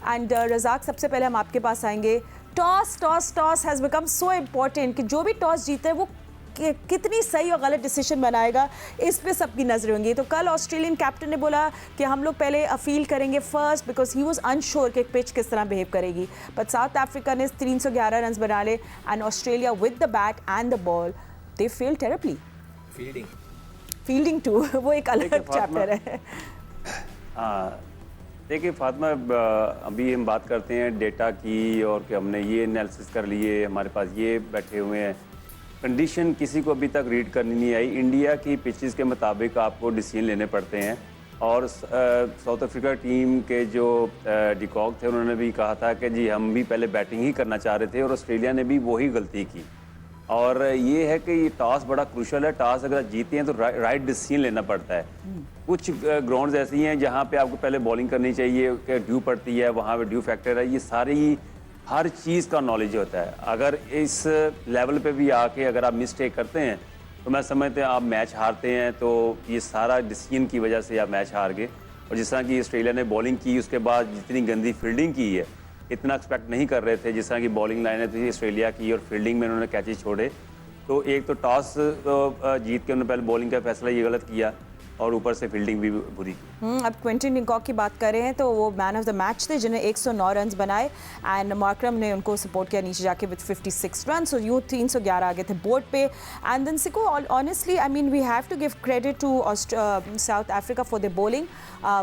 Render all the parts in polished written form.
And Razzaq, सबसे पहले हम आपके पास आएंगे। Toss has become so important कि जो भी टॉस जीते वो कितनी सही और गलत डिसीजन बनाएगा, इस पे सबकी नजरें होंगी। तो कल ऑस्ट्रेलियन कैप्टन ने बोला कि हम लोग पहले अपील करेंगे first, because he was unsure कि पिच किस तरह बिहेव करेगी। बट साउथ अफ्रीका ने 311 रन बना ले and Australia with the bat and the ball they fail terribly. Fielding too वो एक अलग चैप्टर है। देखिए फातिमा, अभी हम बात करते हैं डेटा की और कि हमने ये एनालिसिस कर लिए, हमारे पास ये बैठे हुए हैं। कंडीशन किसी को अभी तक रीड करनी नहीं आई। इंडिया की पिचेस के मुताबिक आपको डिसीजन लेने पड़ते हैं और साउथ अफ्रीका टीम के जो डिकॉक थे उन्होंने भी कहा था कि जी हम भी पहले बैटिंग ही करना चाह रहे थे और ऑस्ट्रेलिया ने भी वही गलती की। और ये है कि ये टॉस बड़ा क्रूशल है। टॉस अगर जीते हैं तो राइट डिसीजन लेना पड़ता है। कुछ ग्राउंड्स ऐसी हैं जहाँ पे आपको पहले बॉलिंग करनी चाहिए कि ड्यू पड़ती है, वहाँ पे ड्यू फैक्टर है। ये सारी हर चीज़ का नॉलेज होता है। अगर इस लेवल पे भी आके अगर आप मिस्टेक करते हैं तो मैं समझते हैं आप मैच हारते हैं। तो ये सारा डिसीजन की वजह से आप मैच हार गए। और जिस तरह की ऑस्ट्रेलिया ने बॉलिंग की, उसके बाद जितनी गंदी फील्डिंग की है, इतना एक्सपेक्ट नहीं कर रहे थे। जिस तरह की बॉलिंग लाइनें थी ऑस्ट्रेलिया की और फील्डिंग में उन्होंने कैचेस छोड़े। तो एक तो टॉस जीत के उन्होंने पहले बॉलिंग का फैसला ये गलत किया और ऊपर से फील्डिंग भी बुरी की। अब क्विंटन डिकॉक की बात कर रहे हैं तो वो मैन ऑफ द मैच थे जिन्हें 109 रन बनाए एंड मार्करम ने उनको सपोर्ट किया नीचे जाके विद 56 रन। सो यू 311 आगे थे बोर्ड पे। एंड देन सिको honestly I mean we have to give credit to South Africa for the bowling.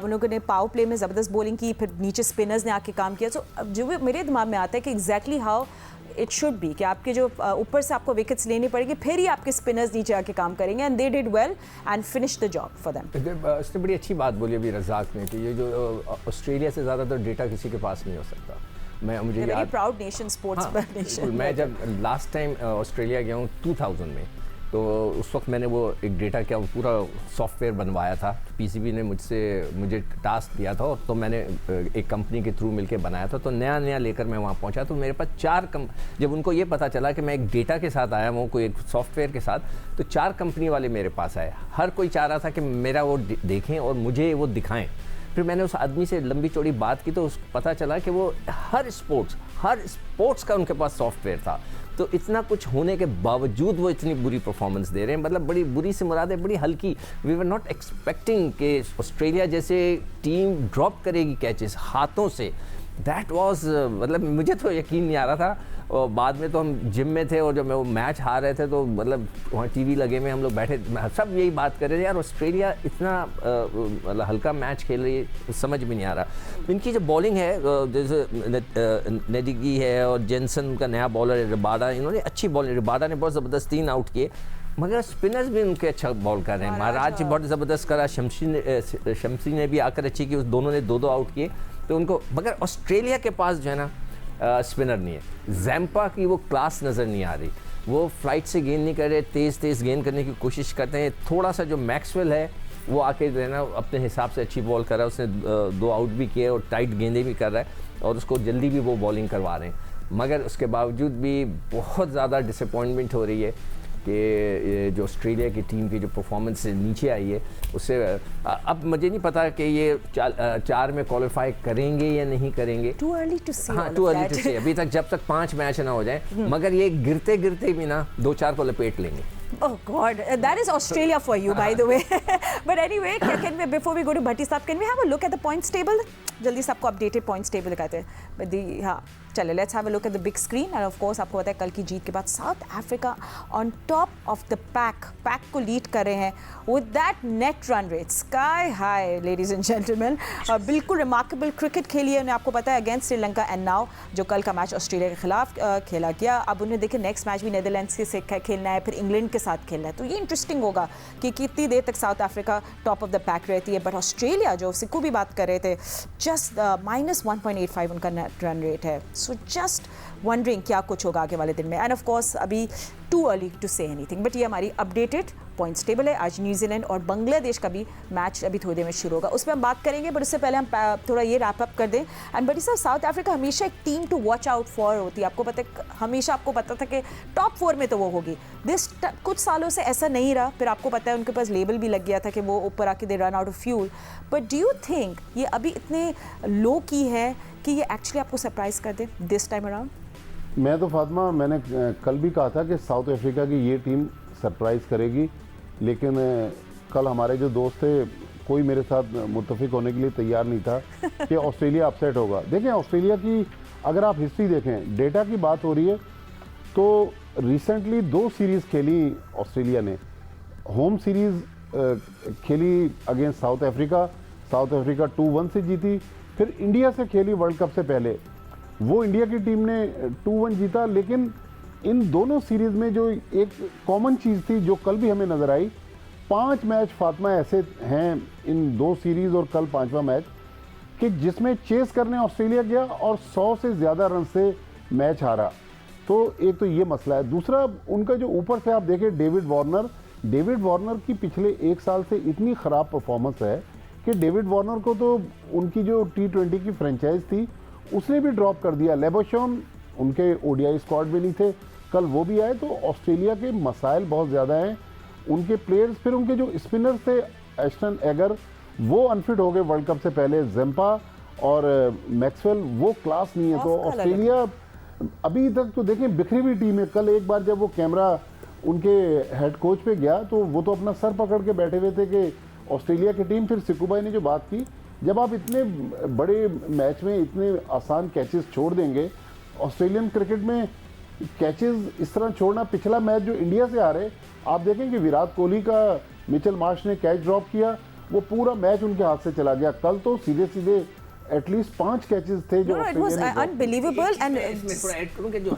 उन लोगों ने पावर प्ले में ज़बरदस्त बॉलिंग की, फिर नीचे स्पिनर्स ने आके काम किया। सो जो मेरे दिमाग में आता है कि exactly how it should be कि आपके जो ऊपर से आपको विकेट्स लेनी पड़ेगी, फिर ही आपके स्पिनर्स नीचे आके काम करेंगे and they did well and finish the job for them. इसने बड़ी अच्छी बात बोली अभी रज़ाक ने कि ये जो ऑस्ट्रेलिया से ज़्यादातर डेटा किसी के पास नहीं हो सकता। मुझे याद, प्राउड नेशन, स्पोर्ट्स नेशन। मैं जब लास्ट टाइम ऑस्ट्रेलिया गया हूँ 2000 में, तो उस वक्त मैंने वो एक डेटा क्या पूरा सॉफ्टवेयर बनवाया था। पीसीबी ने मुझे टास्क दिया था और तो मैंने एक कंपनी के थ्रू मिलके बनाया था। तो नया लेकर मैं वहाँ पहुँचा तो मेरे पास जब उनको ये पता चला कि मैं एक डेटा के साथ आया हूँ, कोई एक सॉफ्टवेयर के साथ, तो 4 कंपनी वाले मेरे पास आए। हर कोई चाह रहा था कि मेरा वो देखें और मुझे वो दिखाएं। फिर मैंने उस आदमी से लंबी चौड़ी बात की तो उसको पता चला कि वो हर स्पोर्ट्स का उनके पास सॉफ्टवेयर था। तो इतना कुछ होने के बावजूद वो इतनी बुरी परफॉर्मेंस दे रहे हैं। मतलब बड़ी बुरी से मुराद है बड़ी हल्की। वी वर नॉट एक्सपेक्टिंग कि ऑस्ट्रेलिया जैसे टीम ड्रॉप करेगी कैचेस हाथों से। दैट वाज मतलब मुझे तो यकीन नहीं आ रहा था। और बाद में तो हम जिम में थे और जब वो मैच हार रहे थे तो मतलब वहाँ टीवी लगे में हम लोग बैठे, सब यही बात कर रहे थे, यार ऑस्ट्रेलिया इतना मतलब हल्का मैच खेल रही है, समझ में नहीं आ रहा। इनकी जो बॉलिंग है, जैसे नेडिगी है और जेनसन का नया बॉलर है रबाडा, इन्होंने अच्छी बॉलिंग, रबाडा ने बहुत ज़बरदस्त 3 आउट किए, मगर स्पिनर्स भी उनके अच्छा बॉल कर रहे हैं। महाराज बहुत ज़बरदस्त करा, शमसी ने भी आकर अच्छी की, उस दोनों ने 2-2 आउट किए तो उनको। मगर ऑस्ट्रेलिया के पास जो है ना स्पिनर नहीं है। जैम्पा की वो क्लास नज़र नहीं आ रही। वो फ्लाइट से गेंद नहीं कर रहे, तेज़ गेंद करने की कोशिश करते हैं। थोड़ा सा जो मैक्सवेल है वो आके जो है ना अपने हिसाब से अच्छी बॉल कर रहा है, उसने 2 आउट भी किए और टाइट गेंदें भी कर रहा है और उसको जल्दी भी वो बॉलिंग करवा रहे हैं। मगर उसके बावजूद भी बहुत ज़्यादा डिसअपॉइंटमेंट हो रही है कि जो ऑस्ट्रेलिया की टीम की जो परफॉर्मेंस से नीचे आई है उससे अब मुझे नहीं पता कि ये 4 में क्वालिफाई करेंगे या नहीं करेंगे। टू अर्ली टू से। हाँ, टू अर्ली टू से। अभी तक जब तक 5 मैच ना हो जाए, मगर ये गिरते भी ना 2-4 को लपेट लेंगे। Oh God, that is Australia for you, by the way. But anyway, before we go to Bhatti Saab, can we have a look at the points table? जल्दी से आपको अपडेटेड पॉइंट्स टेबल दिखाते हैं। हाँ चले, let's have a look at the big screen. And of course आपको पता है कल की जीत के बाद south Africa on top of the pack को लीड कर रहे हैं with that net run rate sky high. Ladies and gentleman, बिल्कुल रिमार्केबल क्रिकेट खेली है उन्हें, आपको पता है, अगेंस्ट श्रीलंका एंड नाउ जो कल का मैच ऑस्ट्रेलिया के खिलाफ खेला गया। अब उन्हें देखिए नेक्स्ट मैच भी नीदरलैंड्स से खेलना है, फिर इंग्लैंड के साथ खेलना है। तो ये इंटरेस्टिंग होगा कि कितनी देर तक south Africa top of the pack रहती है। बट ऑस्ट्रेलिया, जो सिक्कू भी बात कर रहे थे, जस्ट -1.85 उनका नेट रन रेट है। सो जस्ट वंडरिंग क्या कुछ होगा आगे वाले दिन में। एंड ऑफ कोर्स अभी too early to say anything, but ये हमारी अपडेटेड पॉइंट्स टेबल है। आज न्यूजीलैंड और बांग्लादेश का भी मैच अभी थोड़ी देर में शुरू होगा, उसमें हम बात करेंगे, बट उससे पहले हम थोड़ा ये रैप अप कर दें। एंड बड़ी साहब, साउथ अफ्रीका हमेशा एक team to watch out for होती है, आपको पता है, हमेशा आपको पता था कि टॉप 4 में तो वो होगी। कुछ सालों से ऐसा नहीं रहा, फिर आपको पता है उनके पास लेबल भी लग गया था कि वो ऊपर आके they run out of fuel. But do you think ये अभी इतने लो की है कि ये एक्चुअली आपको सरप्राइज कर दे दिस टाइम अराउंड? मैं तो फातिमा, मैंने कल भी कहा था कि साउथ अफ्रीका की ये टीम सरप्राइज़ करेगी, लेकिन कल हमारे जो दोस्त थे कोई मेरे साथ मुत्तफिक होने के लिए तैयार नहीं था कि ऑस्ट्रेलिया अपसेट होगा। देखें, ऑस्ट्रेलिया की अगर आप हिस्ट्री देखें, डेटा की बात हो रही है तो रिसेंटली 2 सीरीज़ खेली ऑस्ट्रेलिया ने। होम सीरीज़ खेली अगेंस्ट साउथ अफ्रीका 2-1 से जीती, फिर इंडिया से खेली वर्ल्ड कप से पहले, वो इंडिया की टीम ने 2-1 जीता। लेकिन इन दोनों सीरीज़ में जो एक कॉमन चीज़ थी जो कल भी हमें नज़र आई, 5 मैच फातिमा ऐसे हैं इन 2 सीरीज़ और कल 5वां मैच कि जिसमें चेस करने ऑस्ट्रेलिया गया और 100 से ज़्यादा रन से मैच हारा। तो एक तो ये मसला है। दूसरा, उनका जो ऊपर से आप देखें डेविड वार्नर की पिछले 1 साल से इतनी ख़राब परफॉर्मेंस है कि डेविड वार्नर को तो उनकी जो T20 की फ्रेंचाइज थी उसने भी ड्रॉप कर दिया। लेबोशॉन उनके ओडीआई स्क्वाड में नहीं थे, कल वो भी आए। तो ऑस्ट्रेलिया के मसाइल बहुत ज़्यादा हैं, उनके प्लेयर्स, फिर उनके जो स्पिनर्स थे एस्टन एगर वो अनफिट हो गए वर्ल्ड कप से पहले, जेम्पा और मैक्सवेल वो क्लास नहीं है। तो ऑस्ट्रेलिया अभी तक तो देखें बिखरी हुई टीम है। कल एक बार जब वो कैमरा उनके हेड कोच पे गया तो वो तो अपना सर पकड़ के बैठे हुए थे कि ऑस्ट्रेलिया की टीम, फिर सिक्कू भाई ने जो बात की, जब आप इतने बड़े मैच में इतने आसान कैचेस छोड़ देंगे, ऑस्ट्रेलियन क्रिकेट में कैचेस इस तरह छोड़ना, पिछला मैच जो इंडिया से आ रहे, आप देखें कि विराट कोहली का मिचेल मार्श ने कैच ड्रॉप किया, वो पूरा मैच उनके हाथ से चला गया। कल तो सीधे एटलीस्ट 5 कैचेस थे जो अनबिलीवेबल। एंड इसमें थोड़ा ऐड करूं कि जो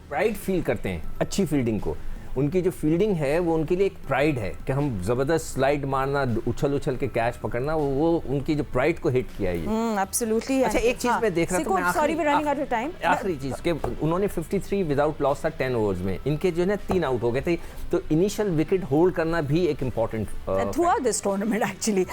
प्राइड फील करते हैं अच्छी फील्डिंग को, उनकी जो फील्डिंग है वो उनके लिए एक प्राइड है कि हम ज़बरदस्त स्लाइड मारना, उछल के कैच पकड़ना, वो उनकी जो प्राइड को हिट किया है ये। एब्सोल्युटली। अच्छा, एक चीज़ मैं देख रहा था, sorry we running out of time. आखिरी चीज़ के उन्होंने 53 विदाउट लॉस था 10 ओवर्स में, इनके जो है ना 3 आउट हो गए थे। तो इनिशियल विकेट होल्ड करना भी एक important through out this tournament actually.